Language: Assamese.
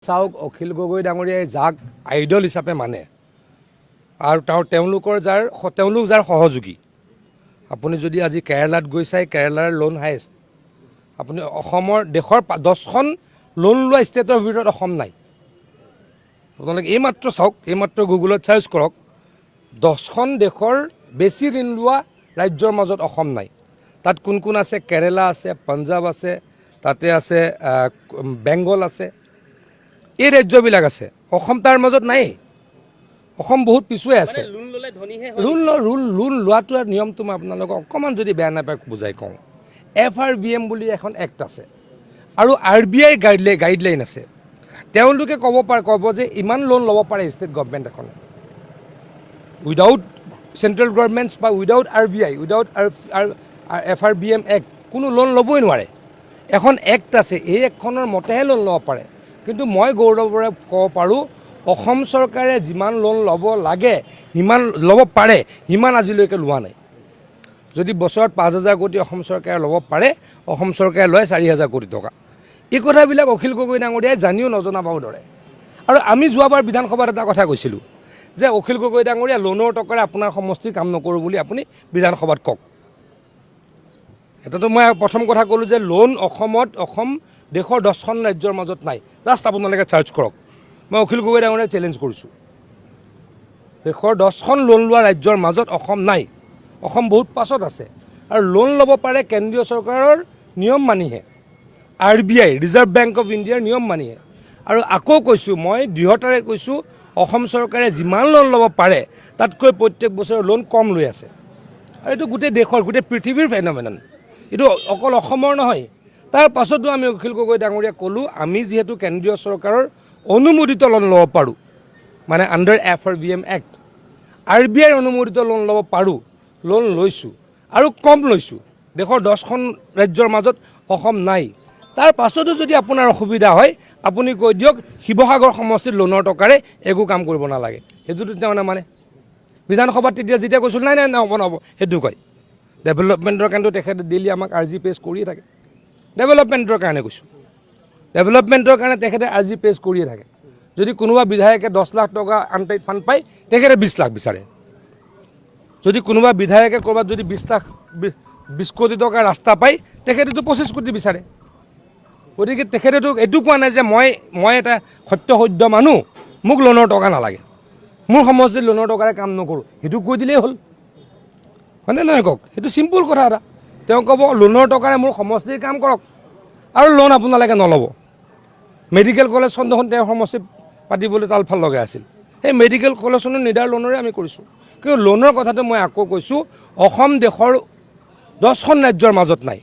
চাওক অখিল গগৈ ডাঙৰীয়াই যাক আইডল হিচাপে মানে আৰু তেওঁলোক যাৰ সহযোগী আপুনি যদি আজি কেৰালাত গৈ চাই কেৰালাৰ লোন হাইয়েষ্ট আপুনি অসমৰ দেশৰ 10খন লোন লোৱা ষ্টেটৰ ভিতৰত অসম নাই আপোনালোকে এইমাত্ৰ চাওক এইমাত্ৰ গুগলত চাৰ্চ কৰক 10খন দেশৰ বেছি ঋণ লোৱা ৰাজ্যৰ মাজত অসম নাই তাত কোন কোন আছে কেৰালা আছে পঞ্জাব আছে তাতে আছে বেংগল আছে এই ৰাজ্যবিলাক আছে অসম তাৰ মাজত নাই অসম বহুত পিছুৱাই আছে লোন লোৱাটো নিয়মটো মই আপোনালোকক অকণমান যদি বেয়া নাপায় বুজাই কওঁ FRBM বুলি এখন এক্ট আছে আৰু RBI গাইডলাইন আছে তেওঁলোকে ক'ব যে ইমান লোন ল'ব পাৰে ষ্টেট গভৰ্ণমেণ্ট এখনে উইদাউট চেণ্ট্ৰেল গভৰ্ণমেণ্টছ বা without RBI without FRBM act কোনো লোন ল'বই নোৱাৰে এখন এক্ট আছে এই এক্টখনৰ মতেহে লোন ল'ব পাৰে কিন্তু মই গৌৰৱৰে ক'ব পাৰোঁ অসম চৰকাৰে যিমান লোন ল'ব লাগে সিমান ল'ব পাৰে সিমান আজিলৈকে লোৱা নাই যদি বছৰত 5,000 কোটি অসম চৰকাৰে ল'ব পাৰে অসম চৰকাৰে লয় 4,000 কোটি টকা এই কথাবিলাক অখিল গগৈ ডাঙৰীয়াই জানিও নজনা পাব ধৰে আৰু আমি যোৱাবাৰ বিধানসভাত এটা কথা কৈছিলোঁ যে অখিল গগৈ ডাঙৰীয়া লোনৰ টকাৰে আপোনাৰ সমষ্টিৰ কাম নকৰোঁ বুলি আপুনি বিধানসভাত কওক এটাতো মই প্ৰথম কথা ক'লোঁ যে লোন অসম দেশৰ 10খন ৰাজ্যৰ মাজত নাই জাষ্ট আপোনালোকে চাৰ্চ কৰক মই অখিল গগৈ ডাঙৰীয়াক চেলেঞ্জ কৰিছোঁ দেশৰ 10খন লোন লোৱা ৰাজ্যৰ মাজত অসম নাই অসম বহুত পাছত আছে আৰু লোন ল'ব পাৰে কেন্দ্ৰীয় চৰকাৰৰ নিয়ম মানিহে RBI ৰিজাৰ্ভ বেংক অফ ইণ্ডিয়াৰ নিয়ম মানিহে আৰু আকৌ কৈছোঁ মই দৃঢ়তাৰে কৈছোঁ অসম চৰকাৰে যিমান লোন ল'ব পাৰে তাতকৈ প্ৰত্যেক বছৰে লোন কম লৈ আছে আৰু এইটো গোটেই দেশৰ গোটেই পৃথিৱীৰ ফেন'মেনন এইটো অকল অসমৰ নহয় তাৰ পাছতো আমি অখিল গগৈ ডাঙৰীয়াক ক'লোঁ আমি যিহেতু কেন্দ্ৰীয় চৰকাৰৰ অনুমোদিত লোন ল'ব পাৰোঁ মানে আণ্ডাৰ FRBM এক্ট RBI অনুমোদিত লোন ল'ব পাৰোঁ লোন লৈছোঁ আৰু কম লৈছোঁ দেশৰ 10খন ৰাজ্যৰ মাজত অসম নাই তাৰ পাছতো যদি আপোনাৰ অসুবিধা হয় আপুনি কৈ দিয়ক শিৱসাগৰ সমষ্টিত লোনৰ টকাৰে একো কাম কৰিব নালাগে সেইটোতো তেওঁ নামানে বিধানসভাত যেতিয়া কৈছোঁ নাই নহ'ব সেইটো কয় ডেভেলপমেণ্টৰ কাৰণেতো তেখেতে ডেইলি আমাক আৰ্জি পেছ কৰিয়ে থাকে ডেভেলপমেণ্টৰ কাৰণে কৈছোঁ ডেভেলপমেণ্টৰ কাৰণে তেখেতে আৰ্জি পেছ কৰিয়ে থাকে যদি কোনোবা বিধায়কে 10 লাখ টকা আনটাইড ফাণ্ড পায় তেখেতে 20 লাখ বিচাৰে যদি কোনোবা বিধায়কে ক'ৰবাত যদি 20 কোটি টকা ৰাস্তা পায় তেখেতেতো 25 কোটি বিচাৰে গতিকে তেখেতেতো এইটো কোৱা নাই যে মই এটা সত্য মানুহ মোক লোনৰ টকা নালাগে মোৰ সমষ্টিত লোনৰ টকাৰে কাম নকৰোঁ সেইটো কৈ দিলেই হ'ল হয়নে নহয় কওক সেইটো চিম্পুল কথা এটা তেওঁ ক'ব লোনৰ টকাৰে মোৰ সমষ্টিৰ কাম কৰক আৰু লোন আপোনালোকে নল'ব মেডিকেল কলেজখন দেখোন তেওঁৰ সমষ্টিত পাতিবলৈ তালফাল লগাই আছিল সেই মেডিকেল কলেজখনো নিদাৰ লোনৰে আমি কৰিছোঁ কিন্তু লোনৰ কথাটো মই আকৌ কৈছোঁ অসম দেশৰ 10খন ৰাজ্যৰ মাজত নাই